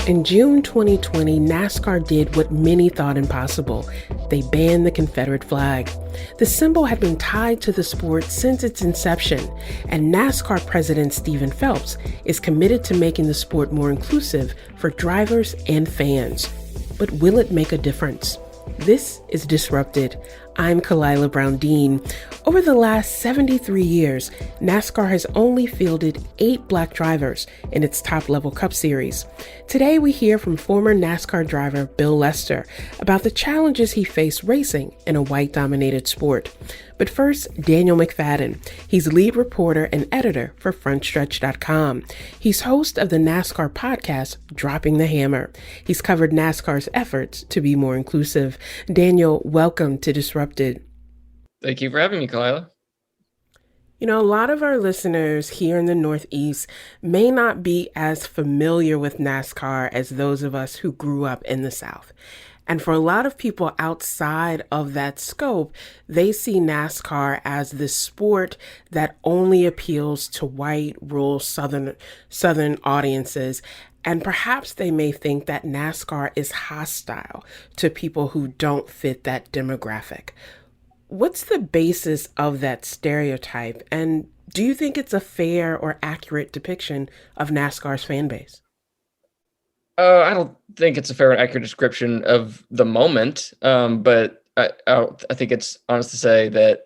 In June 2020, NASCAR did what many thought impossible. They banned the Confederate flag. The symbol had been tied to the sport since its inception, and NASCAR President Stephen Phelps is committed to making the sport more inclusive for drivers and fans. But will it make a difference? This is Disrupted. I'm Kalila Brown-Dean. Over the last 73 years, NASCAR has only fielded 8 black drivers in its top-level Cup Series. Today, we hear from former NASCAR driver Bill Lester about the challenges he faced racing in a white-dominated sport. But first, Daniel McFadden. He's lead reporter and editor for FrontStretch.com. He's host of the NASCAR podcast, Dropping the Hammer. He's covered NASCAR's efforts to be more inclusive. Daniel, welcome to Disrupted. Thank you for having me, Kalila. You know, a lot of our listeners here in the Northeast may not be as familiar with NASCAR as those of us who grew up in the South. And for a lot of people outside of that scope, they see NASCAR as this sport that only appeals to white, rural, southern audiences. And perhaps they may think that NASCAR is hostile to people who don't fit that demographic. What's the basis of that stereotype? And do you think it's a fair or accurate depiction of NASCAR's fan base? I don't think it's a fair and accurate description of the moment, but I think it's honest to say that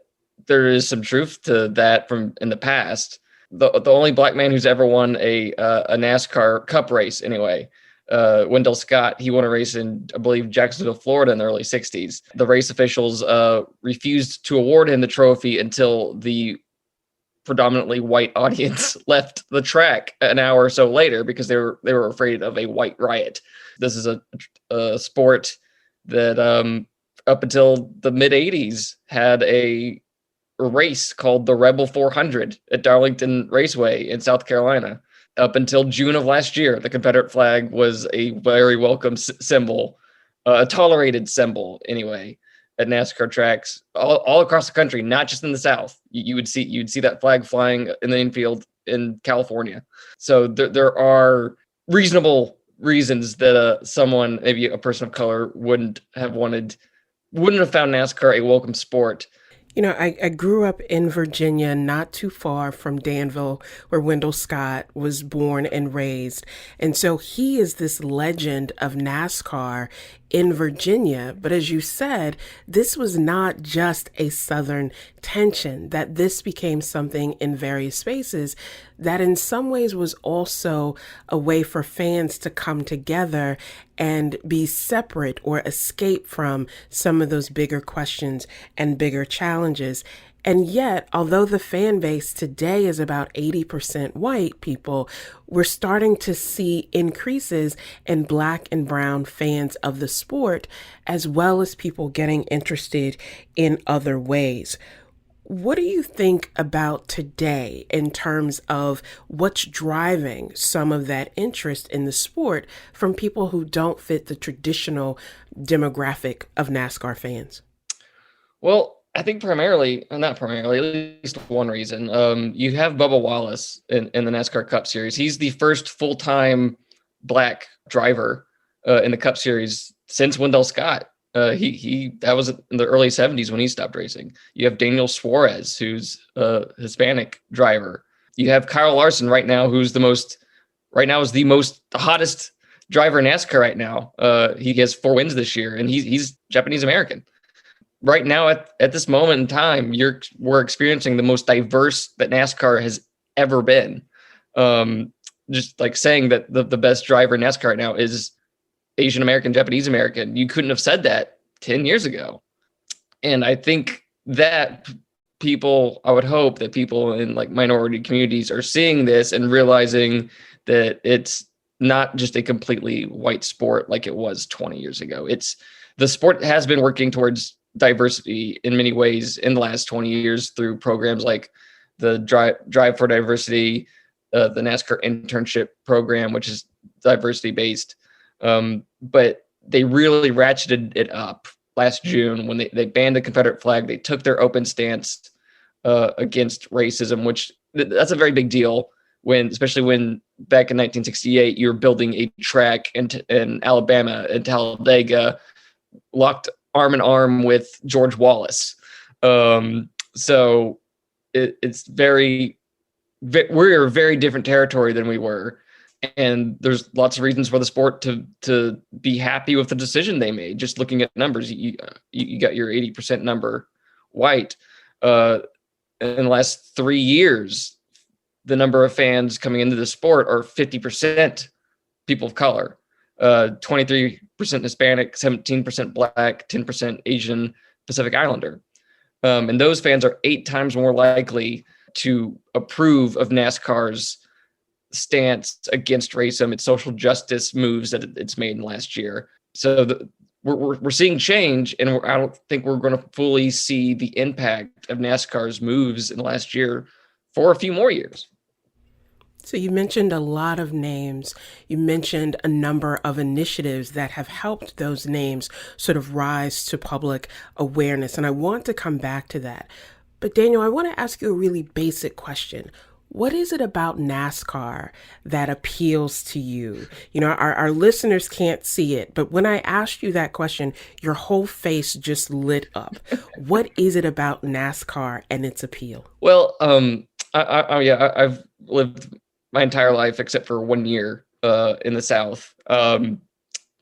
there is some truth to that from in the past. The only black man who's ever won a NASCAR Cup race, anyway, Wendell Scott, he won a race in, I believe, Jacksonville, Florida in the early 60s. The race officials refused to award him the trophy until the predominantly white audience left the track an hour or so later because they were afraid of a white riot. This is a sport that up until the mid 80s had a race called the Rebel 400 at Darlington Raceway in South Carolina. Up until June of last year, the Confederate flag was a very welcome symbol, a tolerated symbol anyway, at NASCAR tracks all across the country, not just in the South. You'd see that flag flying in the infield in California. So there are reasonable reasons that someone, maybe a person of color, wouldn't have found NASCAR a welcome sport. You know, I grew up in Virginia, not too far from Danville, where Wendell Scott was born and raised. And so he is this legend of NASCAR in Virginia. But as you said, this was not just a Southern tension, that this became something in various spaces that in some ways was also a way for fans to come together and be separate or escape from some of those bigger questions and bigger challenges. And yet, although the fan base today is about 80% white people, we're starting to see increases in black and brown fans of the sport, as well as people getting interested in other ways. What do you think about today in terms of what's driving some of that interest in the sport from people who don't fit the traditional demographic of NASCAR fans? Well, I think not primarily, at least one reason. You have Bubba Wallace in the NASCAR Cup Series. He's the first full-time black driver in the Cup Series since Wendell Scott. That was in the early 70s when he stopped racing. You have Daniel Suarez, who's a Hispanic driver. You have Kyle Larson right now, who's the hottest driver in NASCAR right now. He has 4 wins this year, and he's Japanese American. Right now, at this moment in time, we're experiencing the most diverse that NASCAR has ever been. Just like saying that the best driver in NASCAR right now is Asian American, Japanese American. You couldn't have said that 10 years ago. And I think that I would hope that people in like minority communities are seeing this and realizing that it's not just a completely white sport like it was 20 years ago. The sport has been working towards diversity in many ways in the last 20 years through programs like the Drive for Diversity, the NASCAR internship program, which is diversity based. But they really ratcheted it up last June when they banned the Confederate flag. They took their open stance against racism, which that's a very big deal. especially when back in 1968, you're building a track in Alabama, in Talladega, locked arm in arm with George Wallace. So it's we're a very different territory than we were. And there's lots of reasons for the sport to be happy with the decision they made. Just looking at numbers, you got your 80% number white. In the last 3 years, the number of fans coming into the sport are 50% people of color, 23% Hispanic, 17% Black, 10% Asian, Pacific Islander. And those fans are 8 times more likely to approve of NASCAR's stance against racism, its social justice moves that it's made in the last year. So we're seeing change, and I don't think we're going to fully see the impact of NASCAR's moves in the last year for a few more years. So you mentioned a lot of names. You mentioned a number of initiatives that have helped those names sort of rise to public awareness. And I want to come back to that. But Daniel, I want to ask you a really basic question. What is it about NASCAR that appeals to you? You know, our listeners can't see it, but when I asked you that question, your whole face just lit up. What is it about NASCAR and its appeal? Well, I've lived my entire life except for 1 year in the South. I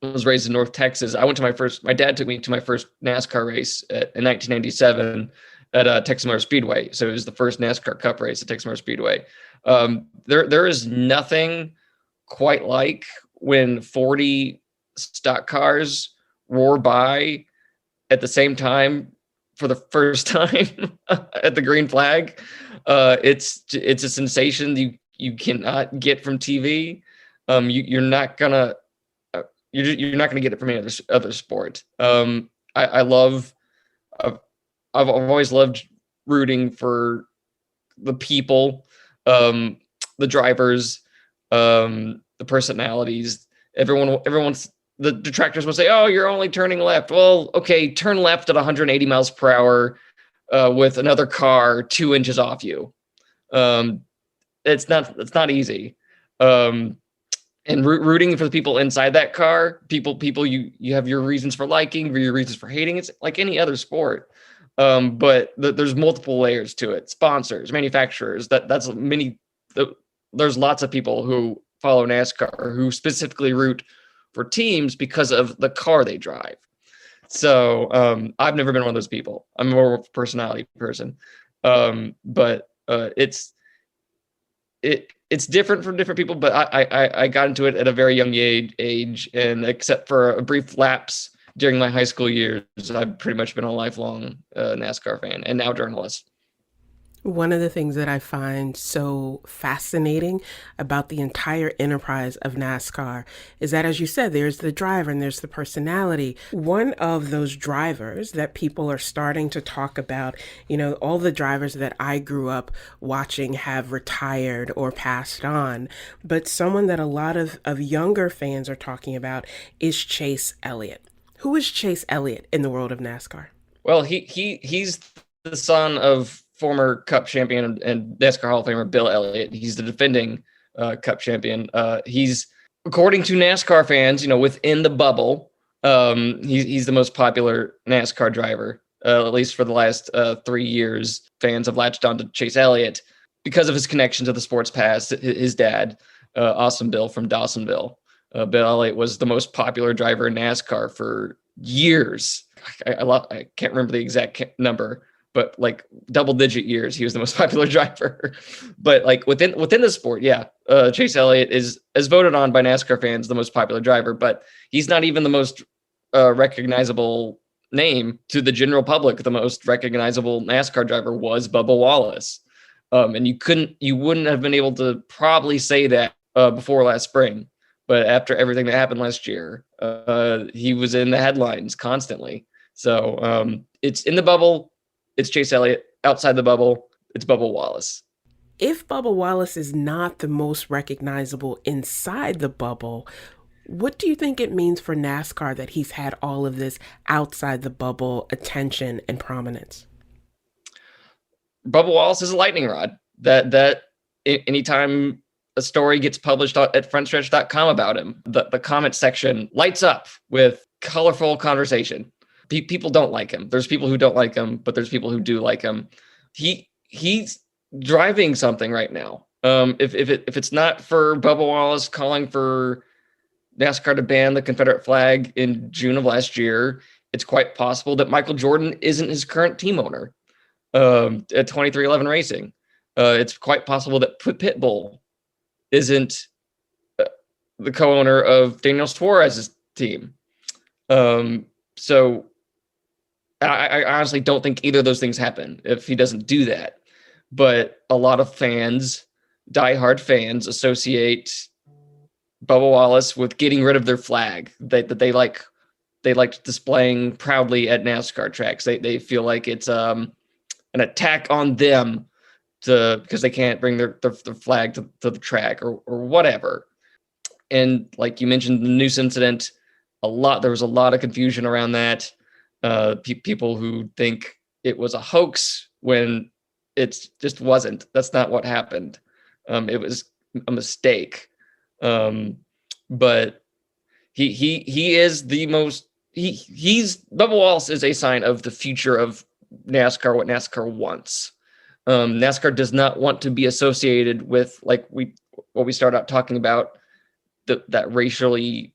was raised in North Texas. My dad took me to my first NASCAR race in 1997 at Texas Motor Speedway. So it was the first NASCAR Cup race at Texas Motor Speedway. There is nothing quite like when 40 stock cars roar by at the same time for the first time at the green flag. It's a sensation you cannot get from TV. You're not gonna get it from any other sport. I've always loved rooting for the people, the drivers, the personalities. Everyone's the detractors will say, "Oh, you're only turning left." Well, okay, turn left at 180 miles per hour with another car 2 inches off you. It's not easy. And rooting for the people inside that car, people you have your reasons for liking, your reasons for hating. It's like any other sport. But there's multiple layers to it. Sponsors, manufacturers, there's lots of people who follow NASCAR who specifically root for teams because of the car they drive. So I've never been one of those people. I'm more of a personality person. But it's different from different people, but I got into it at a very young age, and except for a brief lapse during my high school years, I've pretty much been a lifelong NASCAR fan and now journalist. One of the things that I find so fascinating about the entire enterprise of NASCAR is that, as you said, there's the driver and there's the personality. One of those drivers that people are starting to talk about, you know, all the drivers that I grew up watching have retired or passed on, but someone that a lot of younger fans are talking about is Chase Elliott. Who is Chase Elliott in the world of NASCAR? Well, he's the son of former Cup champion and NASCAR Hall of Famer Bill Elliott. He's the defending Cup champion. He's, according to NASCAR fans, you know, within the bubble, he's the most popular NASCAR driver, at least for the last 3 years. Fans have latched on to Chase Elliott because of his connection to the sports past. His dad, Awesome Bill from Dawsonville. Bill Elliott was the most popular driver in NASCAR for years. I can't remember the exact number, but like double-digit years, he was the most popular driver. But like within the sport, Chase Elliott is voted on by NASCAR fans the most popular driver, but he's not even the most recognizable name to the general public. The most recognizable NASCAR driver was Bubba Wallace, and you wouldn't have been able to probably say that before last spring. But after everything that happened last year, he was in the headlines constantly. So it's in the bubble, it's Chase Elliott. Outside the bubble, it's Bubba Wallace. If Bubba Wallace is not the most recognizable inside the bubble, what do you think it means for NASCAR that he's had all of this outside the bubble attention and prominence? Bubba Wallace is a lightning rod. That anytime a story gets published at frontstretch.com about him, the comment section lights up with colorful conversation. People don't like him. There's people who don't like him, but there's people who do like him. He's driving something right now. If it's not for Bubba Wallace calling for NASCAR to ban the Confederate flag in June of last year, it's quite possible that Michael Jordan isn't his current team owner at 2311 Racing. It's quite possible that Pitbull isn't the co-owner of Daniel Suarez's team. So I honestly don't think either of those things happen if he doesn't do that. But a lot of fans, diehard fans, associate Bubba Wallace with getting rid of their flag that they like displaying proudly at NASCAR tracks. They feel like it's an attack on them because they can't bring their flag to the track or whatever. And like you mentioned, the Noose incident, there was a lot of confusion around that. People who think it was a hoax when it just wasn't. That's not what happened. It was a mistake. But he is the most, Bubba Wallace is a sign of the future of NASCAR, what NASCAR wants. NASCAR does not want to be associated with what we started out talking about, that racially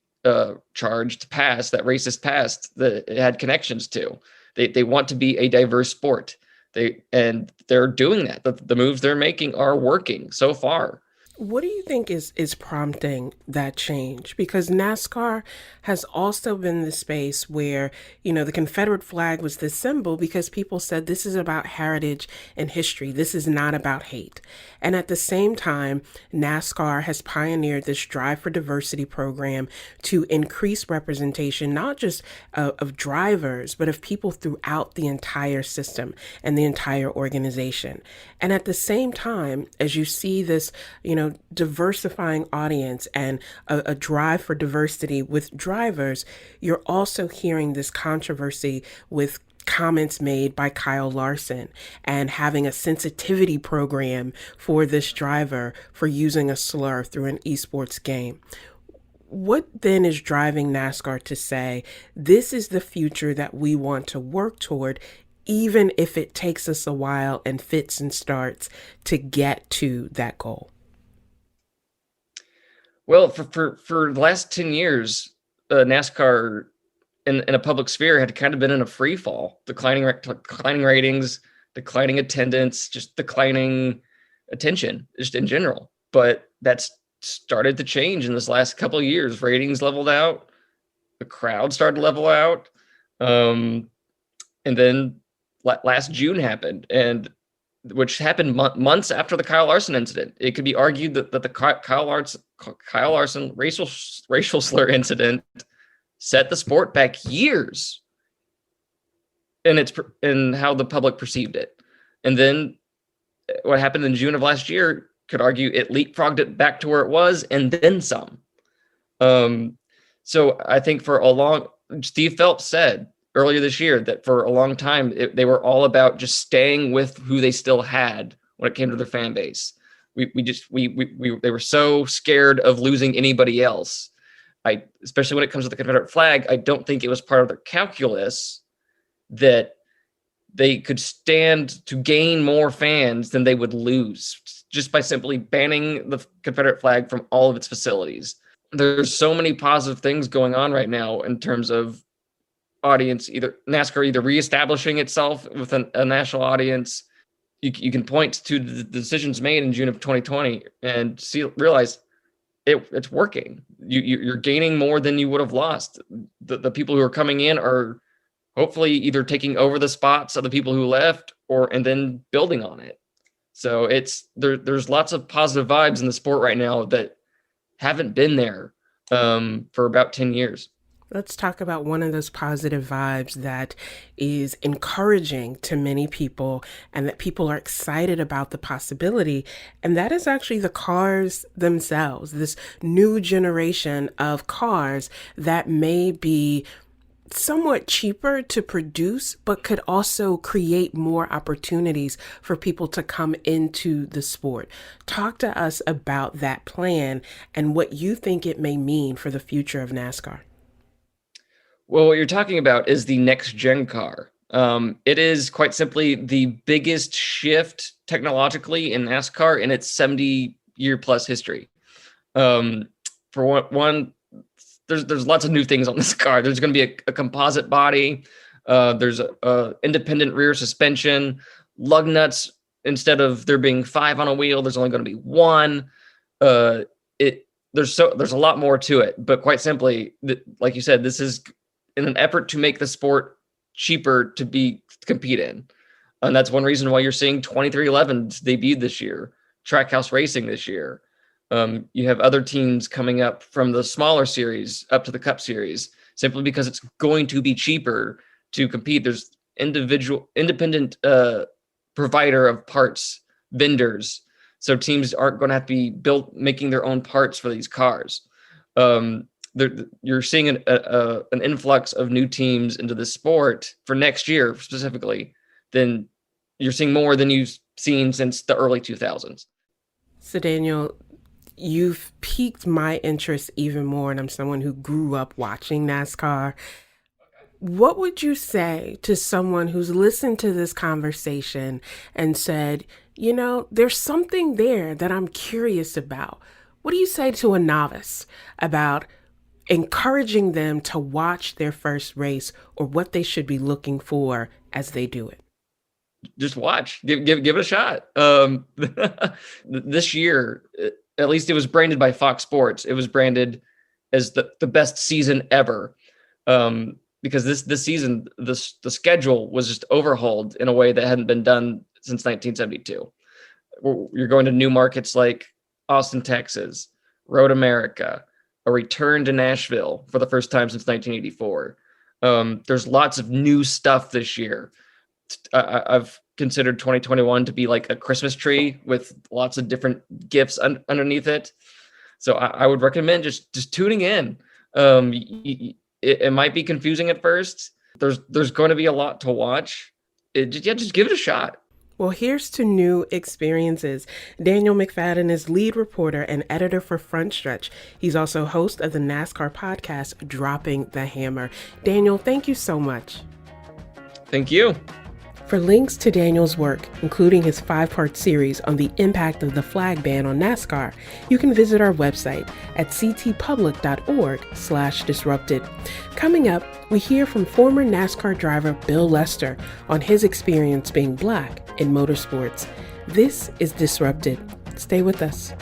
charged past, that racist past that it had connections to. They want to be a diverse sport. They're doing that. The moves they're making are working so far. What do you think is prompting that change? Because NASCAR has also been the space where, the Confederate flag was the symbol because people said this is about heritage and history. This is not about hate. And at the same time, NASCAR has pioneered this Drive for Diversity program to increase representation, not just of drivers, but of people throughout the entire system and the entire organization. And at the same time, as you see this, diversifying audience and a drive for diversity with drivers, you're also hearing this controversy with comments made by Kyle Larson and having a sensitivity program for this driver for using a slur through an esports game. What then is driving NASCAR to say, this is the future that we want to work toward, even if it takes us a while and fits and starts to get to that goal? Well, for the last 10 years, NASCAR in a public sphere had kind of been in a free fall, declining ratings, declining attendance, just declining attention just in general. But that's started to change in this last couple of years. Ratings leveled out, the crowd started to level out. And then last June happened, which happened months after the Kyle Larson incident. It could be argued that the Kyle Larson racial slur incident set the sport back years in how the public perceived it. And then what happened in June of last year could argue it leapfrogged it back to where it was and then some. So I think Steve Phelps said earlier this year that for a long time, they were all about just staying with who they still had when it came to their fan base. They were so scared of losing anybody else. Especially when it comes to the Confederate flag, I don't think it was part of their calculus that they could stand to gain more fans than they would lose just by simply banning the Confederate flag from all of its facilities. There's so many positive things going on right now in terms of audience, NASCAR reestablishing itself with a national audience. You can point to the decisions made in June of 2020 and realize it's working. You're gaining more than you would have lost. The people who are coming in are hopefully either taking over the spots of the people who left and then building on it. So there's lots of positive vibes in the sport right now that haven't been there for about 10 years. Let's talk about one of those positive vibes that is encouraging to many people and that people are excited about the possibility. And that is actually the cars themselves, this new generation of cars that may be somewhat cheaper to produce, but could also create more opportunities for people to come into the sport. Talk to us about that plan and what you think it may mean for the future of NASCAR. Well, what you're talking about is the next gen car. It is quite simply the biggest shift technologically in NASCAR in its 70-year plus history. For one, there's lots of new things on this car. There's going to be a composite body. There's a independent rear suspension. Lug nuts, instead of there being 5 on a wheel, there's only going to be 1. There's a lot more to it. But quite simply, like you said, this is in an effort to make the sport cheaper to compete in. And that's one reason why you're seeing 2311s debuted this year, Trackhouse Racing this year. You have other teams coming up from the smaller series up to the Cup Series, simply because it's going to be cheaper to compete. There's independent provider of parts, vendors. So teams aren't going to have to be making their own parts for these cars. You're seeing an influx of new teams into the sport for next year specifically. Then you're seeing more than you've seen since the early 2000s. So Daniel, you've piqued my interest even more, and I'm someone who grew up watching NASCAR. What would you say to someone who's listened to this conversation and said, there's something there that I'm curious about? What do you say to a novice about encouraging them to watch their first race, or what they should be looking for as they do it? Just watch, give it a shot. This year, at least it was branded by Fox Sports. It was branded as the best season ever. Because this season, the schedule was just overhauled in a way that hadn't been done since 1972. You're going to new markets like Austin, Texas, Road America, a return to Nashville for the first time since 1984. There's lots of new stuff this year. I've considered 2021 to be like a Christmas tree with lots of different gifts underneath it. So I would recommend just tuning in. It might be confusing at first. There's going to be a lot to watch. Just give it a shot. Well, here's to new experiences. Daniel McFadden is lead reporter and editor for Front Stretch. He's also host of the NASCAR podcast, Dropping the Hammer. Daniel, thank you so much. Thank you. For links to Daniel's work, including his 5-part series on the impact of the flag ban on NASCAR, you can visit our website at ctpublic.org/disrupted. Coming up, we hear from former NASCAR driver Bill Lester on his experience being Black in motorsports. This is Disrupted. Stay with us.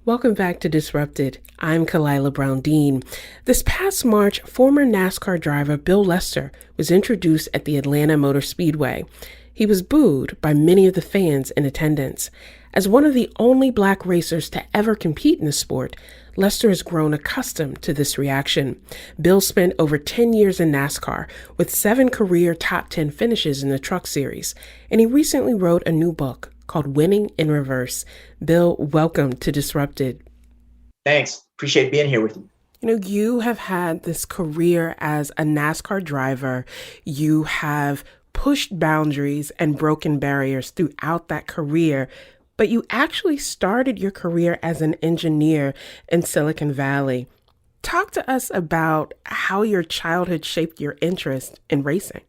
Welcome back to Disrupted. I'm Kalila Brown-Dean. This past March, former NASCAR driver Bill Lester was introduced at the Atlanta Motor Speedway. He was booed by many of the fans in attendance. As one of the only Black racers to ever compete in the sport, Lester has grown accustomed to this reaction. Bill spent over 10 years in NASCAR with 7 career top 10 finishes in the Truck Series, and he recently wrote a new book called Winning in Reverse. Bill, welcome to Disrupted. Thanks. Appreciate being here with you. You have had this career as a NASCAR driver. You have pushed boundaries and broken barriers throughout that career, but you actually started your career as an engineer in Silicon Valley. Talk to us about how your childhood shaped your interest in racing.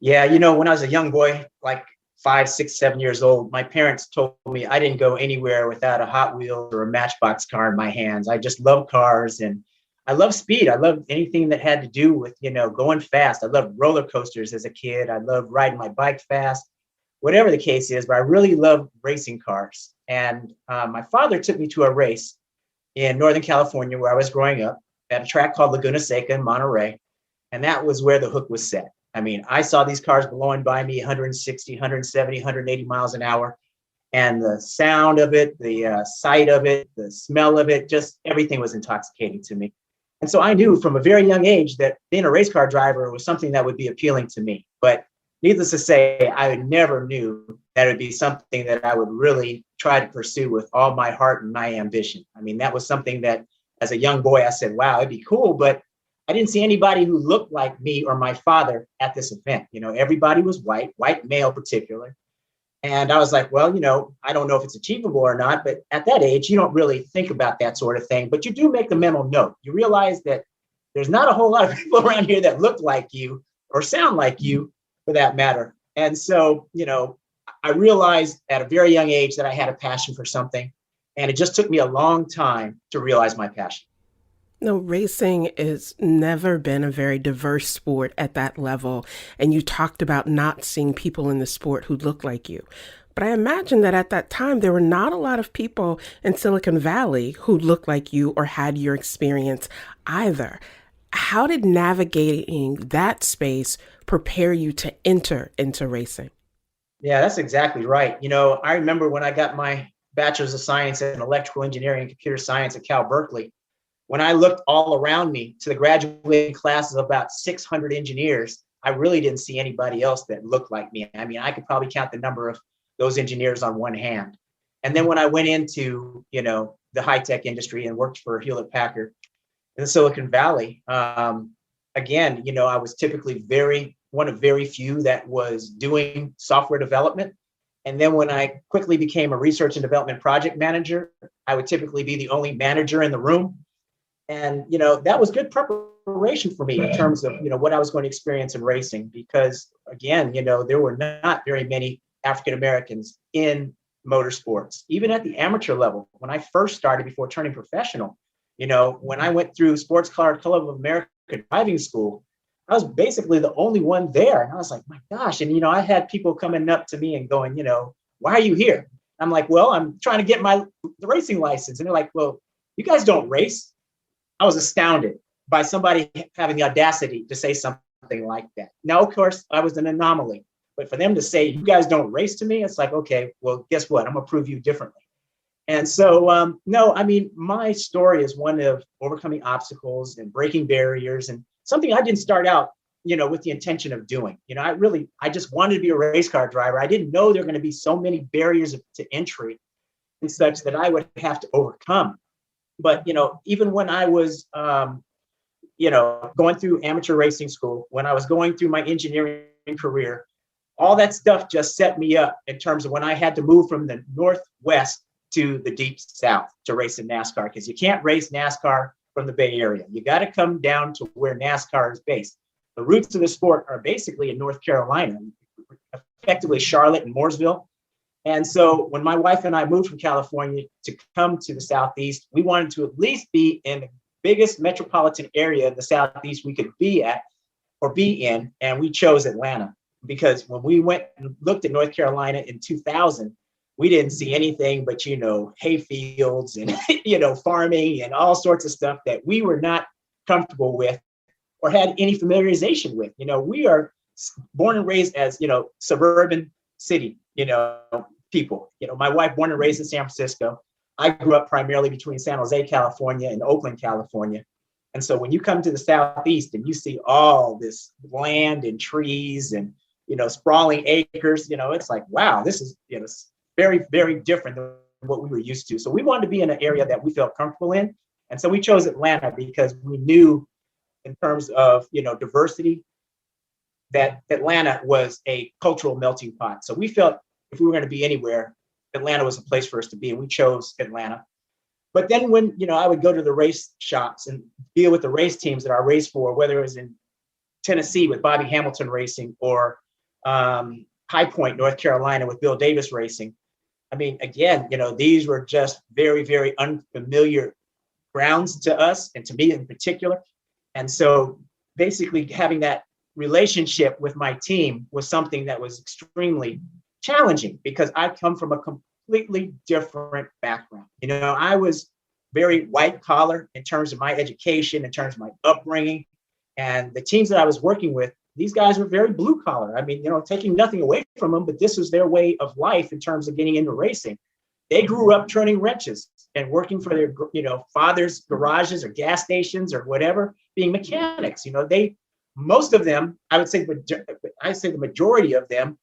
Yeah, when I was a young boy, like 5, 6, 7 years old, my parents told me I didn't go anywhere without a Hot Wheels or a Matchbox car in my hands. I just love cars and I love speed. I loved anything that had to do with, going fast. I loved roller coasters as a kid. I loved riding my bike fast, whatever the case is, but I really loved racing cars. And my father took me to a race in Northern California where I was growing up at a track called Laguna Seca in Monterey. And that was where the hook was set. I mean, I saw these cars blowing by me 160, 170, 180 miles an hour. And the sound of it, the sight of it, the smell of it, just everything was intoxicating to me. And so I knew from a very young age that being a race car driver was something that would be appealing to me. But needless to say, I never knew that it would be something that I would really try to pursue with all my heart and my ambition. I mean, that was something that as a young boy, I said, wow, it'd be cool. But I didn't see anybody who looked like me or my father at this event. Everybody was white male particular. And I was like, well, I don't know if it's achievable or not, but at that age, you don't really think about that sort of thing. But you do make the mental note. You realize that there's not a whole lot of people around here that look like you or sound like you, for that matter. And so, I realized at a very young age that I had a passion for something. And it just took me a long time to realize my passion. No, racing has never been a very diverse sport at that level. And you talked about not seeing people in the sport who look like you. But I imagine that at that time, there were not a lot of people in Silicon Valley who looked like you or had your experience either. How did navigating that space prepare you to enter into racing? Yeah, that's exactly right. I remember when I got my bachelor's of science in electrical engineering and computer science at Cal Berkeley, when I looked all around me to the graduating class of about 600 engineers, I really didn't see anybody else that looked like me. I mean, I could probably count the number of those engineers on one hand. And then when I went into, the high-tech industry and worked for Hewlett Packard in the Silicon Valley, again, I was typically one of very few that was doing software development. And then when I quickly became a research and development project manager, I would typically be the only manager in the room. And, that was good preparation for me in terms of, what I was going to experience in racing, because again, there were not very many African-Americans in motorsports, even at the amateur level. When I first started before turning professional, when I went through Sports Car Club of America driving school, I was basically the only one there. And I was like, my gosh. And, I had people coming up to me and going, why are you here? I'm like, well, I'm trying to get the racing license. And they're like, well, you guys don't race. I was astounded by somebody having the audacity to say something like that. Now, of course, I was an anomaly. But for them to say, you guys don't race to me, it's like, okay, well, guess what? I'm going to prove you differently. And so, no, I mean, my story is one of overcoming obstacles and breaking barriers, and something I didn't start out, with the intention of doing. I just wanted to be a race car driver. I didn't know there were going to be so many barriers to entry and such that I would have to overcome. But, even when I was, going through amateur racing school, when I was going through my engineering career, all that stuff just set me up in terms of when I had to move from the Northwest to the deep South to race in NASCAR, because you can't race NASCAR from the Bay Area. You got to come down to where NASCAR is based. The roots of the sport are basically in North Carolina, effectively Charlotte and Mooresville. And so when my wife and I moved from California to come to the Southeast, we wanted to at least be in the biggest metropolitan area of the Southeast we could be in. And we chose Atlanta, because when we went and looked at North Carolina in 2000, we didn't see anything but, hay fields and, farming and all sorts of stuff that we were not comfortable with or had any familiarization with. We are born and raised as, suburban city, people. My wife born and raised in San Francisco. I grew up primarily between San Jose, California and Oakland, California. And so when you come to the Southeast and you see all this land and trees and, sprawling acres, it's like, wow, this is, very, very different than what we were used to. So we wanted to be in an area that we felt comfortable in. And so we chose Atlanta because we knew in terms of, diversity, that Atlanta was a cultural melting pot. So we felt if we were going to be anywhere, Atlanta was a place for us to be, and we chose Atlanta. But then when, I would go to the race shops and deal with the race teams that I raced for, whether it was in Tennessee with Bobby Hamilton Racing or High Point, North Carolina with Bill Davis Racing. I mean, again, these were just very, very unfamiliar grounds to us and to me in particular. And so basically having that relationship with my team was something that was extremely challenging, because I come from a completely different background. I was very white collar in terms of my education, in terms of my upbringing, and the teams that I was working with, these guys were very blue collar. I mean, taking nothing away from them, but this was their way of life in terms of getting into racing. They grew up turning wrenches and working for their, father's garages or gas stations or whatever, being mechanics. They most of them, I'd say the majority of them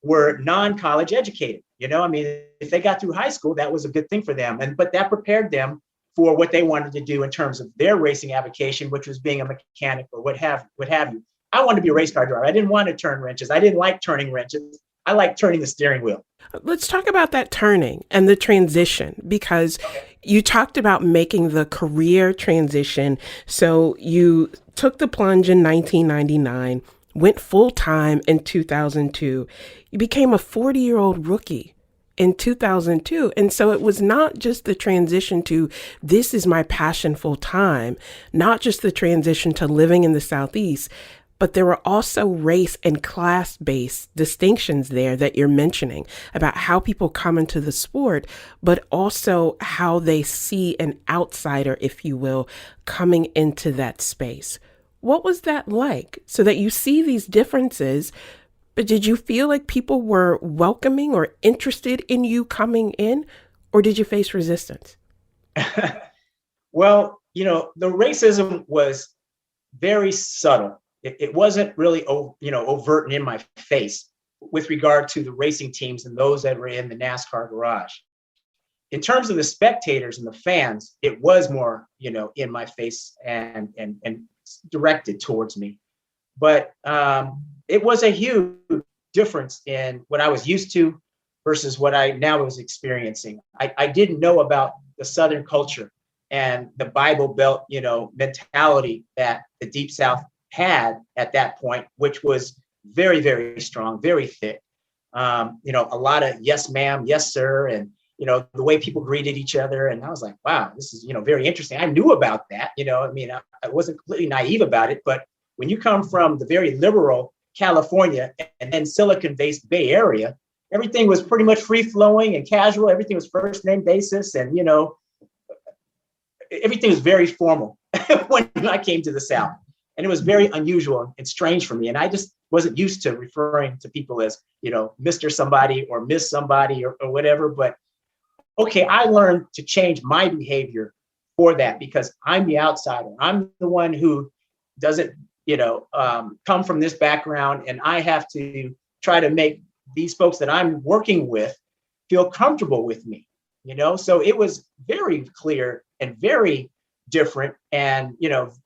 were non-college educated. I mean, if they got through high school, that was a good thing for them. But that prepared them for what they wanted to do in terms of their racing avocation, which was being a mechanic or what have you. I wanted to be a race car driver. I didn't want to turn wrenches. I didn't like turning wrenches. I like turning the steering wheel. Let's talk about that turning and the transition, because you talked about making the career transition. So you took the plunge in 1999, went full time in 2002. You became a 40-year-old rookie in 2002. And so it was not just the transition to this is my passion full time, not just the transition to living in the Southeast, but there were also race and class-based distinctions there that you're mentioning about how people come into the sport, but also how they see an outsider, if you will, coming into that space. What was that like? So that you see these differences, but did you feel like people were welcoming or interested in you coming in, or did you face resistance? Well, the racism was very subtle. It wasn't really, overt and in my face with regard to the racing teams and those that were in the NASCAR garage. In terms of the spectators and the fans, it was more, in my face and directed towards me. But it was a huge difference in what I was used to versus what I now was experiencing. I didn't know about the Southern culture and the Bible Belt, mentality that the Deep South had at that point, which was very, very strong, very thick. A lot of yes, ma'am, yes, sir. And, the way people greeted each other. And I was like, wow, this is, very interesting. I knew about that. I wasn't completely naive about it. But when you come from the very liberal California and then Silicon-based Bay Area, everything was pretty much free flowing and casual. Everything was first name basis. And, everything was very formal when I came to the South. And it was very unusual and strange for me. And I just wasn't used to referring to people as, Mr. somebody or Miss somebody or whatever. But okay, I learned to change my behavior for that because I'm the outsider. I'm the one who doesn't, come from this background. And I have to try to make these folks that I'm working with feel comfortable with me, So it was very clear and very different and,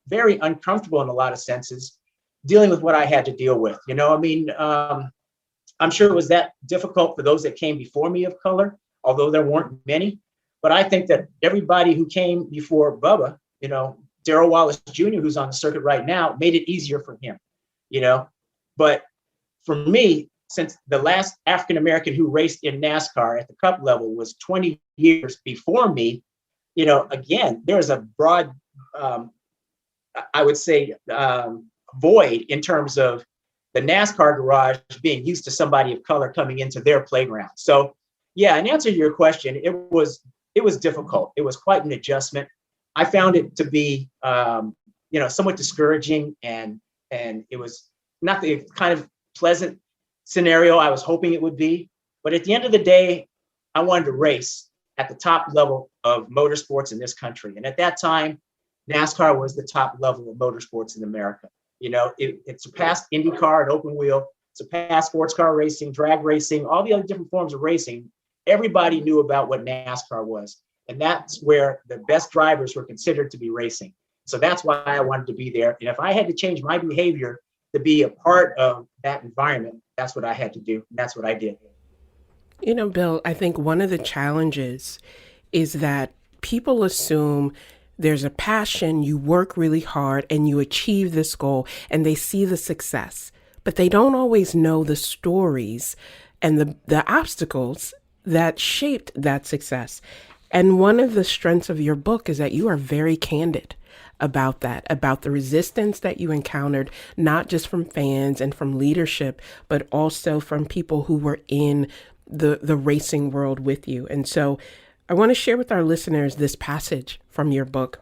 very uncomfortable in a lot of senses, dealing with what I had to deal with. I'm sure it was that difficult for those that came before me of color, although there weren't many. But I think that everybody who came before Bubba, Darrell Wallace Jr., who's on the circuit right now, made it easier for him, But for me, since the last African-American who raced in NASCAR at the Cup level was 20 years before me, again, there's a broad, I would say, void in terms of the NASCAR garage being used to somebody of color coming into their playground. So, yeah, in answer to your question, it was difficult. It was quite an adjustment. I found it to be, somewhat discouraging, and it was not the kind of pleasant scenario I was hoping it would be. But at the end of the day, I wanted to race at the top level of motorsports in this country. And at that time, NASCAR was the top level of motorsports in America. It surpassed IndyCar and open wheel, surpassed sports car racing, drag racing, all the other different forms of racing. Everybody knew about what NASCAR was. And that's where the best drivers were considered to be racing. So that's why I wanted to be there. And if I had to change my behavior to be a part of that environment, that's what I had to do. And that's what I did. Bill, I think one of the challenges is that people assume there's a passion, you work really hard and you achieve this goal and they see the success, but they don't always know the stories and the obstacles that shaped that success. And one of the strengths of your book is that you are very candid about that, about the resistance that you encountered, not just from fans and from leadership, but also from people who were in the racing world with you. And so I want to share with our listeners this passage from your book.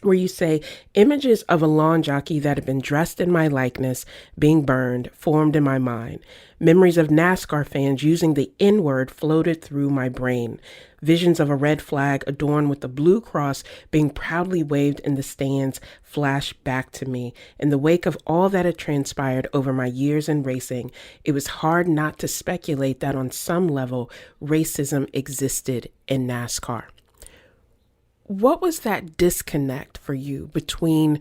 where you say images of a lawn jockey that had been dressed in my likeness being burned formed in my mind. Memories of NASCAR fans using the N-word floated through my brain. Visions of a red flag adorned with the blue cross being proudly waved in the stands flashed back to me. In the wake of all that had transpired over my years in racing, it was hard not to speculate that on some level, racism existed in NASCAR. What was that disconnect for you between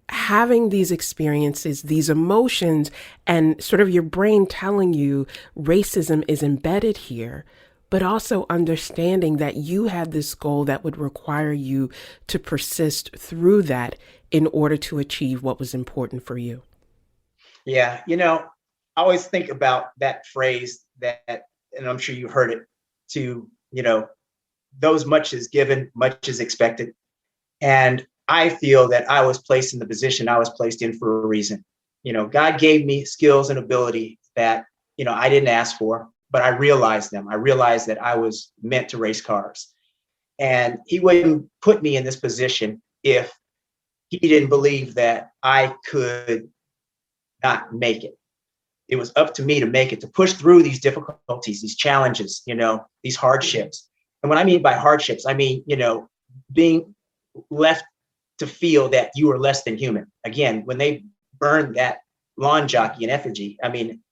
having these experiences, these emotions, and sort of your brain telling you racism is embedded here, but also understanding that you had this goal that would require you to persist through that in order to achieve what was important for you? Yeah, I always think about that phrase that, and I'm sure you've heard it, to, those much is given, much is expected. And I feel that I was placed in the position I was placed in for a reason. God gave me skills and ability that, I didn't ask for, but I realized them. I realized that I was meant to race cars. And he wouldn't put me in this position if he didn't believe that I could not make it. It was up to me to make it, to push through these difficulties, these challenges, these hardships. And what I mean by hardships, I mean, being left to feel that you were less than human. Again, when they burned that lawn jockey in effigy, I mean,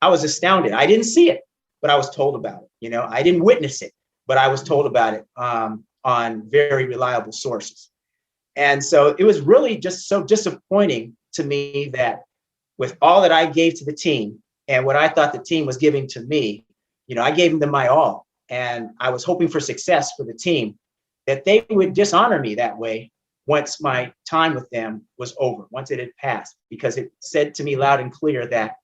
I was astounded. I didn't see it, but I was told about it. I didn't witness it, but I was told about it on very reliable sources. And so it was really just so disappointing to me that with all that I gave to the team and what I thought the team was giving to me, I gave them my all. And I was hoping for success for the team, that they would dishonor me that way once my time with them was over, once it had passed, because it said to me loud and clear that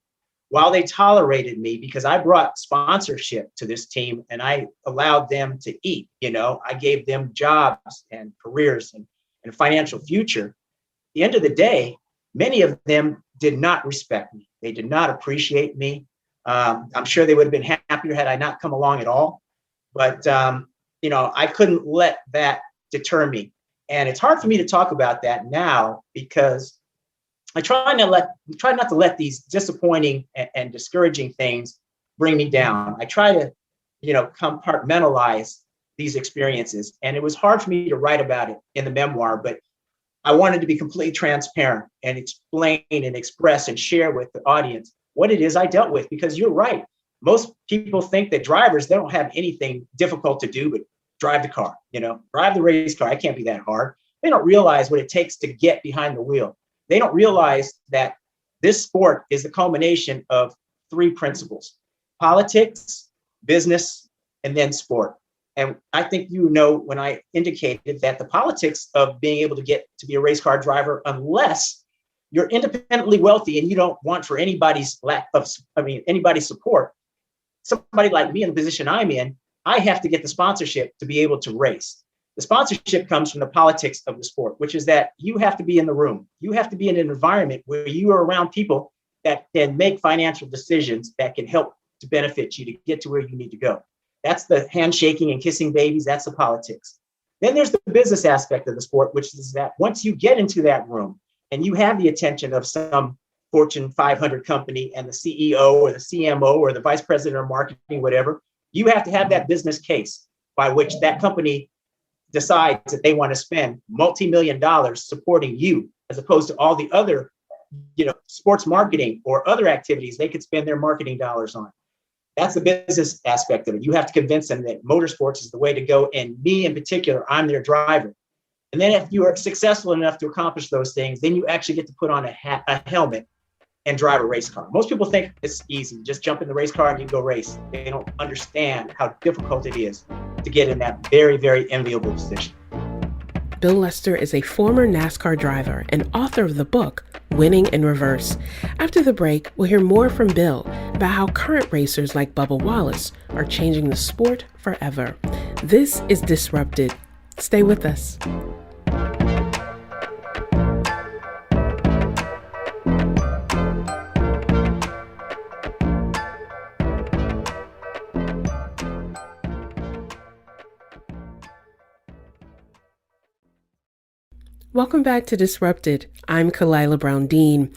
while they tolerated me because I brought sponsorship to this team and I allowed them to eat, I gave them jobs and careers and a financial future. At the end of the day, many of them did not respect me. They did not appreciate me. I'm sure they would have been happier had I not come along at all. But, I couldn't let that deter me. And it's hard for me to talk about that now because I try not to let these disappointing and discouraging things bring me down. I try to, compartmentalize these experiences. And it was hard for me to write about it in the memoir, but I wanted to be completely transparent and explain and express and share with the audience what it is I dealt with, because you're right. Most people think that drivers, they don't have anything difficult to do but drive the car, drive the race car. It can't be that hard. They don't realize what it takes to get behind the wheel. They don't realize that this sport is the culmination of three principles: politics, business, and then sport. And I think when I indicated that the politics of being able to get to be a race car driver, unless you're independently wealthy and you don't want for anybody's support, somebody like me in the position I'm in, I have to get the sponsorship to be able to race. The sponsorship comes from the politics of the sport, which is that you have to be in the room. You have to be in an environment where you are around people that can make financial decisions that can help to benefit you to get to where you need to go. That's the handshaking and kissing babies. That's the politics. Then there's the business aspect of the sport, which is that once you get into that room and you have the attention of some Fortune 500 company and the CEO or the CMO or the vice president of marketing, whatever, you have to have that business case by which that company decides that they want to spend multi-million dollars supporting you, as opposed to all the other, sports marketing or other activities they could spend their marketing dollars on. That's the business aspect of it. You have to convince them that motorsports is the way to go. And me in particular, I'm their driver. And then if you are successful enough to accomplish those things, then you actually get to put on a helmet and drive a race car. Most people think it's easy. Just jump in the race car and you go race. They don't understand how difficult it is to get in that very, very enviable position. Bill Lester is a former NASCAR driver and author of the book, Winning in Reverse. After the break, we'll hear more from Bill about how current racers like Bubba Wallace are changing the sport forever. This is Disrupted. Stay with us. Welcome back to Disrupted. I'm Kalila Brown Dean.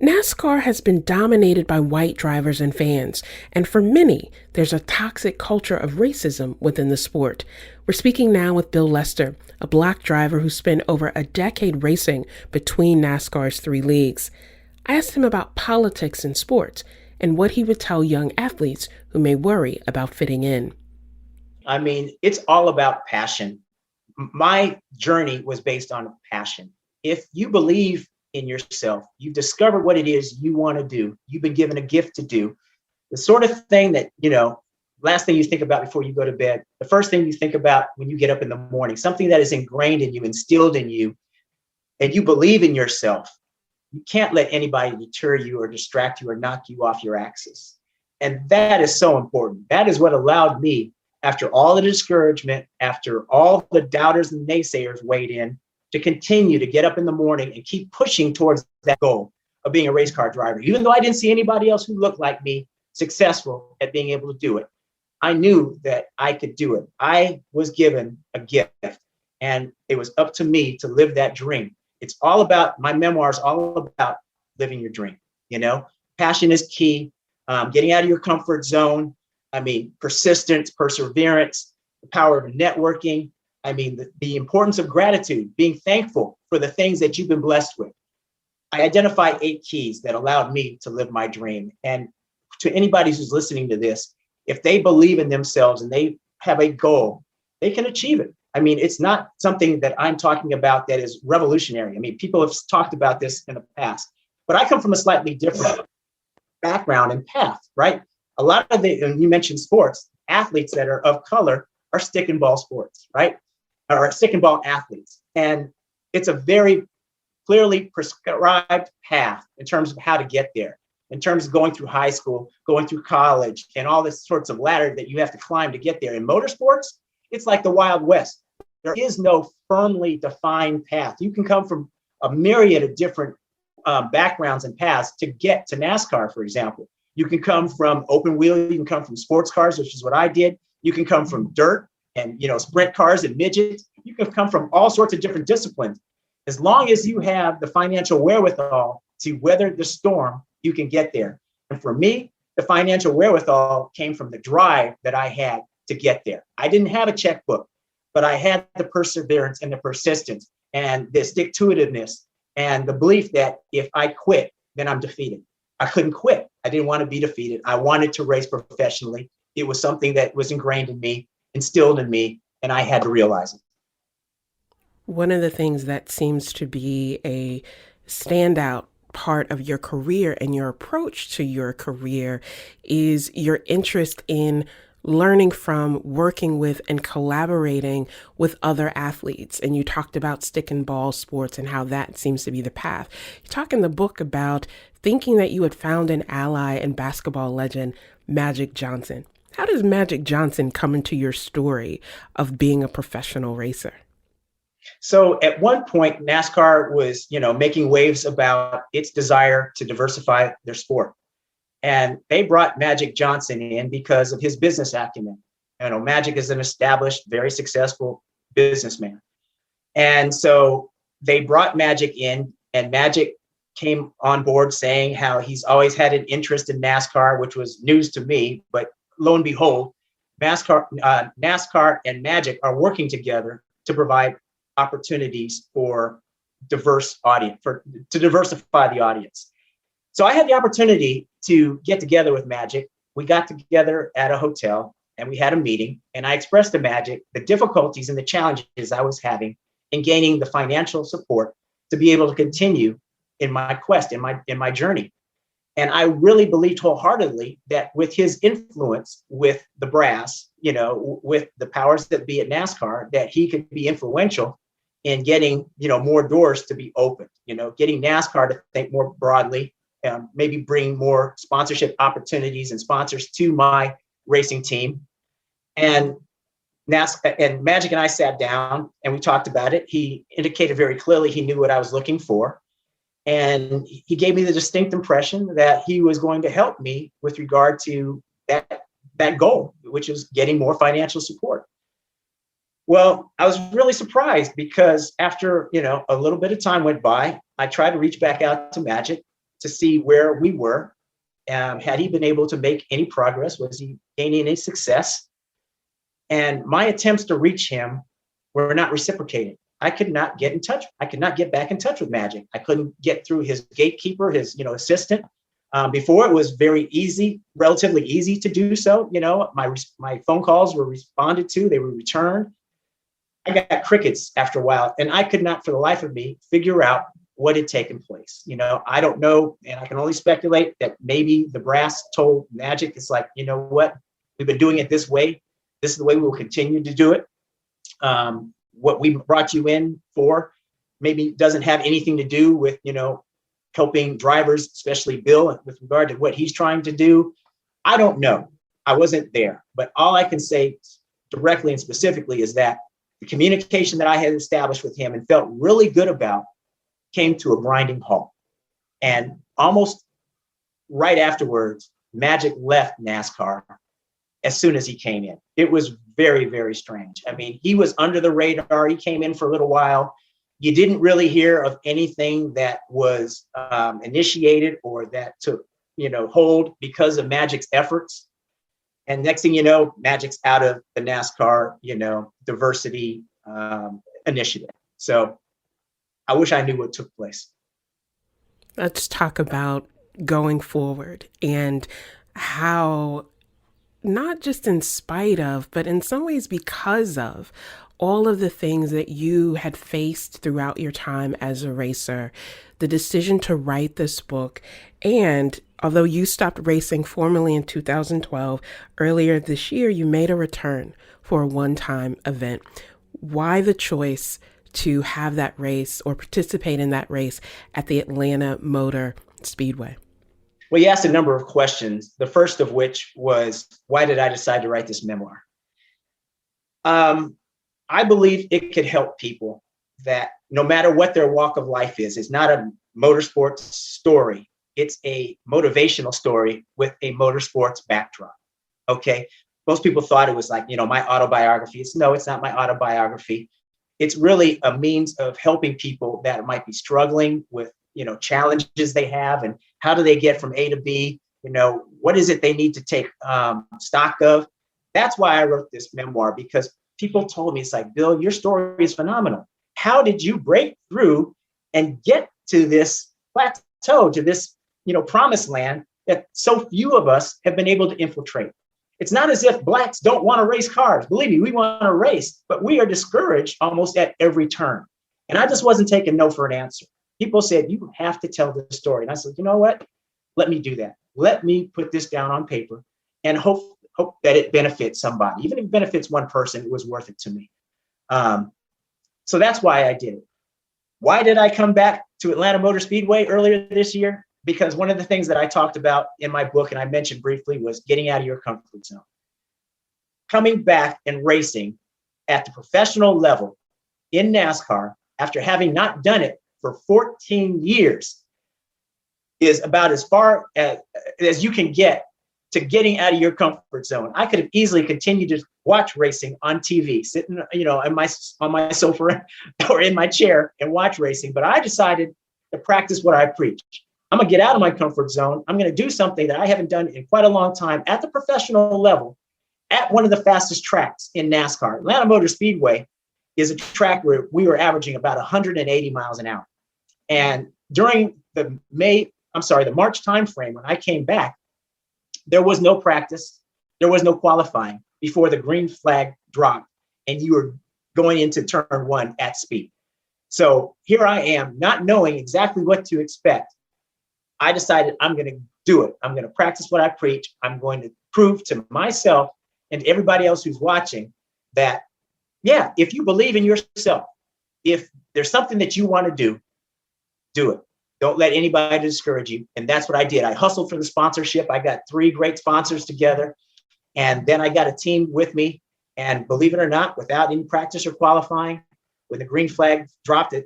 NASCAR has been dominated by white drivers and fans, and for many, there's a toxic culture of racism within the sport. We're speaking now with Bill Lester, a black driver who spent over a decade racing between NASCAR's three leagues. I asked him about politics in sports and what he would tell young athletes who may worry about fitting in. I mean, it's all about passion. My journey was based on passion. If you believe in yourself, you've discovered what it is you want to do, you've been given a gift to do, the sort of thing that, last thing you think about before you go to bed, the first thing you think about when you get up in the morning, something that is ingrained in you, instilled in you, and you believe in yourself, you can't let anybody deter you or distract you or knock you off your axis. And that is so important. That is what allowed me, after all the discouragement, after all the doubters and naysayers weighed in, to continue to get up in the morning and keep pushing towards that goal of being a race car driver. Even though I didn't see anybody else who looked like me successful at being able to do it, I knew that I could do it. I was given a gift, and it was up to me to live that dream. It's all about, my memoirs, all about living your dream. Passion is key. Getting out of your comfort zone. Persistence, perseverance, the power of networking. The importance of gratitude, being thankful for the things that you've been blessed with. I identified 8 keys that allowed me to live my dream. And to anybody who's listening to this, if they believe in themselves and they have a goal, they can achieve it. It's not something that I'm talking about that is revolutionary. People have talked about this in the past, but I come from a slightly different background and path, right? A lot of you mentioned sports, athletes that are of color are stick and ball sports, right? Or stick and ball athletes. And it's a very clearly prescribed path in terms of how to get there, in terms of going through high school, going through college, and all this sorts of ladder that you have to climb to get there. In motorsports, it's like the Wild West. There is no firmly defined path. You can come from a myriad of different backgrounds and paths to get to NASCAR, for example. You can come from open wheel, you can come from sports cars, which is what I did. You can come from dirt and sprint cars and midgets. You can come from all sorts of different disciplines. As long as you have the financial wherewithal to weather the storm, you can get there. And for me, the financial wherewithal came from the drive that I had to get there. I didn't have a checkbook, but I had the perseverance and the persistence and the stick-to-itiveness and the belief that if I quit, then I'm defeated. I couldn't quit. I didn't want to be defeated. I wanted to race professionally. It was something that was ingrained in me, instilled in me, and I had to realize it. One of the things that seems to be a standout part of your career and your approach to your career is your interest in learning from, working with, and collaborating with other athletes. And you talked about stick and ball sports and how that seems to be the path. You talk in the book about thinking that you had found an ally in basketball legend Magic Johnson. How does Magic Johnson come into your story of being a professional racer? So at one point, NASCAR was, making waves about its desire to diversify their sport. And they brought Magic Johnson in because of his business acumen. Magic is an established, very successful businessman. And so they brought Magic in, and Magic came on board saying how he's always had an interest in NASCAR, which was news to me. But lo and behold, NASCAR and Magic are working together to provide opportunities for diverse audience, to diversify the audience. So I had the opportunity to get together with Magic. We got together at a hotel and we had a meeting, and I expressed to Magic the difficulties and the challenges I was having in gaining the financial support to be able to continue in my quest, in my journey. And I really believed wholeheartedly that with his influence with the brass, with the powers that be at NASCAR, that he could be influential in getting, more doors to be opened, getting NASCAR to think more broadly, maybe bring more sponsorship opportunities and sponsors to my racing team. And Magic and I sat down and we talked about it. He indicated very clearly he knew what I was looking for. And he gave me the distinct impression that he was going to help me with regard to that goal, which is getting more financial support. Well, I was really surprised because after, a little bit of time went by, I tried to reach back out to Magic to see where we were. Had he been able to make any progress? Was he gaining any success? And my attempts to reach him were not reciprocated. I could not get in touch. I could not get back in touch with Magic. I couldn't get through his gatekeeper, his assistant. Before it was very easy, relatively easy to do so. My phone calls were responded to, they were returned. I got crickets after a while, and I could not for the life of me figure out what had taken place. I don't know, and I can only speculate that maybe the brass told Magic, it's like, you know what, we've been doing it this way. This is the way we will continue to do it. What we brought you in for maybe doesn't have anything to do with, helping drivers, especially Bill, with regard to what he's trying to do. I don't know. I wasn't there. But all I can say directly and specifically is that the communication that I had established with him and felt really good about came to a grinding halt. And almost right afterwards, Magic left NASCAR as soon as he came in. It was very, very strange. I mean, he was under the radar. He came in for a little while. You didn't really hear of anything that was initiated or that took, hold because of Magic's efforts. And next thing you know, Magic's out of the NASCAR, diversity initiative. So I wish I knew what took place. Let's talk about going forward and how, not just in spite of, but in some ways because of all of the things that you had faced throughout your time as a racer, the decision to write this book, and although you stopped racing formally in 2012, earlier this year, you made a return for a one-time event. Why the choice to have that race or participate in that race at the Atlanta Motor Speedway? Well, you asked a number of questions, the first of which was, why did I decide to write this memoir? I believe it could help people that no matter what their walk of life is, it's not a motorsports story. It's a motivational story with a motorsports backdrop. Okay. Most people thought it was like, my autobiography. It's not my autobiography. It's really a means of helping people that might be struggling with, challenges they have and how do they get from A to B? What is it they need to take stock of? That's why I wrote this memoir, because people told me, it's like, Bill, your story is phenomenal. How did you break through and get to this plateau, to this, promised land that so few of us have been able to infiltrate? It's not as if Blacks don't want to race cars. Believe me, we want to race, but we are discouraged almost at every turn. And I just wasn't taking no for an answer. People said, you have to tell the story. And I said, you know what? Let me do that. Let me put this down on paper and hope that it benefits somebody. Even if it benefits one person, it was worth it to me. So that's why I did it. Why did I come back to Atlanta Motor Speedway earlier this year? Because one of the things that I talked about in my book, and I mentioned briefly, was getting out of your comfort zone. Coming back and racing at the professional level in NASCAR after having not done it for 14 years is about as far as you can get to getting out of your comfort zone. I could have easily continued to watch racing on TV, sitting, on my sofa or in my chair and watch racing. But I decided to practice what I preach. I'm going to get out of my comfort zone. I'm going to do something that I haven't done in quite a long time at the professional level at one of the fastest tracks in NASCAR. Atlanta Motor Speedway is a track where we were averaging about 180 miles an hour. And during the March timeframe, when I came back, there was no practice. There was no qualifying before the green flag dropped and you were going into turn one at speed. So here I am, not knowing exactly what to expect. I decided I'm going to do it. I'm going to practice what I preach. I'm going to prove to myself and to everybody else who's watching that, yeah, if you believe in yourself, if there's something that you want to do it. Don't let anybody discourage you. And that's what I did. I hustled for the sponsorship. I got 3 great sponsors together. And then I got a team with me. And believe it or not, without any practice or qualifying, when the green flag dropped it,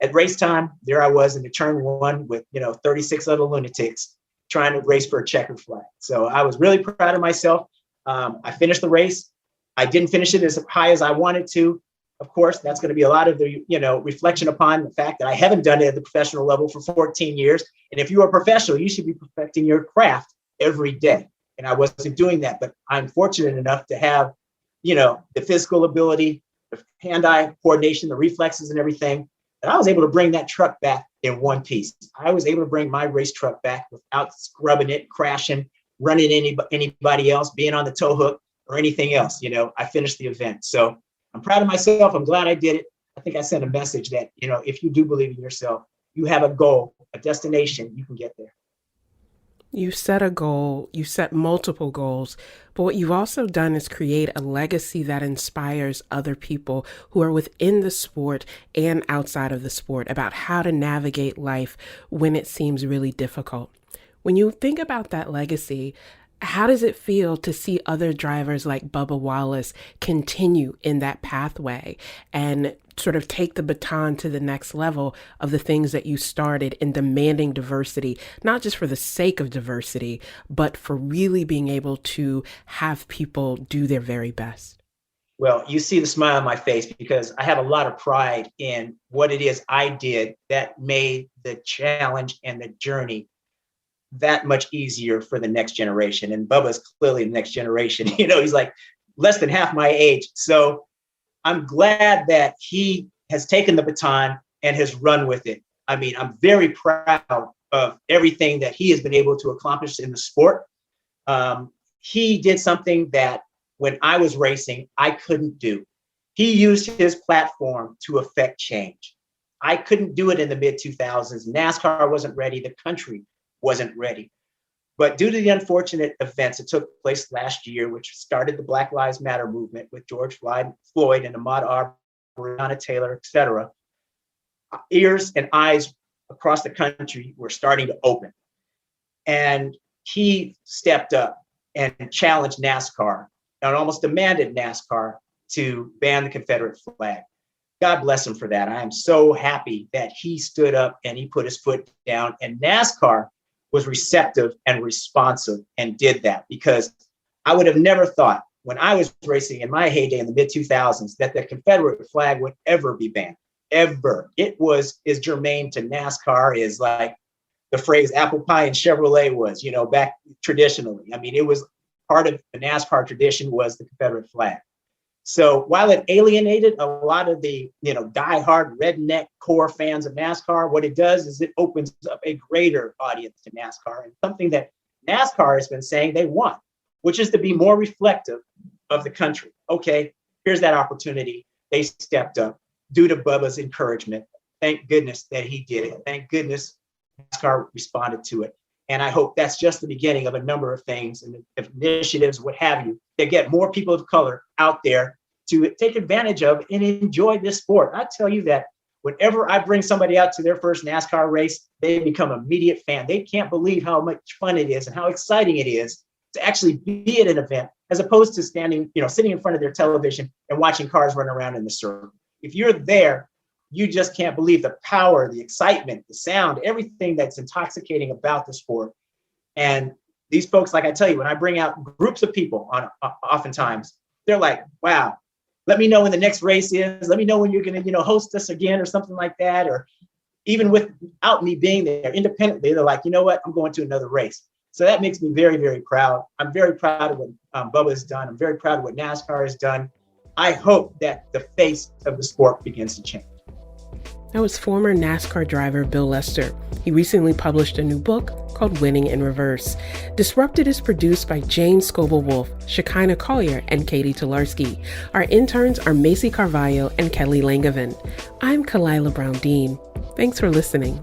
at race time, there I was in the turn one with, 36 other lunatics trying to race for a checkered flag. So I was really proud of myself. I finished the race. I didn't finish it as high as I wanted to. Of course, that's going to be a lot of the, reflection upon the fact that I haven't done it at the professional level for 14 years. And if you are a professional, you should be perfecting your craft every day. And I wasn't doing that, but I'm fortunate enough to have, the physical ability, the hand-eye coordination, the reflexes and everything. And I was able to bring that truck back in one piece. I was able to bring my race truck back without scrubbing it, crashing, running anybody else, being on the tow hook or anything else. I finished the event. So I'm proud of myself. I'm glad I did it. I think I sent a message that, if you do believe in yourself, you have a goal, a destination, you can get there. You set a goal, you set multiple goals, but what you've also done is create a legacy that inspires other people who are within the sport and outside of the sport about how to navigate life when it seems really difficult. When you think about that legacy, how does it feel to see other drivers like Bubba Wallace continue in that pathway and sort of take the baton to the next level of the things that you started in demanding diversity, not just for the sake of diversity, but for really being able to have people do their very best? Well, you see the smile on my face because I have a lot of pride in what it is I did that made the challenge and the journey that much easier for the next generation. And Bubba's clearly the next generation. He's like less than half my age. So I'm glad that he has taken the baton and has run with it. I mean, I'm very proud of everything that he has been able to accomplish in the sport. He did something that when I was racing, I couldn't do. He used his platform to affect change. I couldn't do it in the mid 2000s. NASCAR wasn't ready. The country wasn't ready. But due to the unfortunate events that took place last year, which started the Black Lives Matter movement with George Floyd and Ahmaud Arbery, Breonna Taylor, et cetera, ears and eyes across the country were starting to open. And he stepped up and challenged NASCAR and almost demanded NASCAR to ban the Confederate flag. God bless him for that. I am so happy that he stood up and he put his foot down, and NASCAR was receptive and responsive and did that, because I would have never thought when I was racing in my heyday in the mid 2000s that the Confederate flag would ever be banned, ever. It was as germane to NASCAR as like the phrase apple pie and Chevrolet was, back traditionally. I mean, it was part of the NASCAR tradition was the Confederate flag. So while it alienated a lot of the, diehard redneck core fans of NASCAR, what it does is it opens up a greater audience to NASCAR, and something that NASCAR has been saying they want, which is to be more reflective of the country. Okay, here's that opportunity. They stepped up due to Bubba's encouragement. Thank goodness that he did it. Thank goodness NASCAR responded to it. And I hope that's just the beginning of a number of things and initiatives, what have you, that get more people of color out there to take advantage of and enjoy this sport. I tell you that whenever I bring somebody out to their first NASCAR race, they become an immediate fan. They can't believe how much fun it is and how exciting it is to actually be at an event, as opposed to standing, sitting in front of their television and watching cars run around in the circle. If you're there, you just can't believe the power, the excitement, the sound, everything that's intoxicating about the sport. And these folks, like I tell you, when I bring out groups of people oftentimes, they're like, wow, let me know when the next race is. Let me know when you're going to, host us again or something like that. Or even without me being there independently, they're like, you know what, I'm going to another race. So that makes me very, very proud. I'm very proud of what Bubba has done. I'm very proud of what NASCAR has done. I hope that the face of the sport begins to change. That was former NASCAR driver Bill Lester. He recently published a new book called Winning in Reverse. Disrupted is produced by Szkobel-Wolff, Szkobel Collier, and Catie Talarski. Our interns are Maisy Carvalho and Kelly Langevin. I'm Kalila Brown-Dean. Thanks for listening.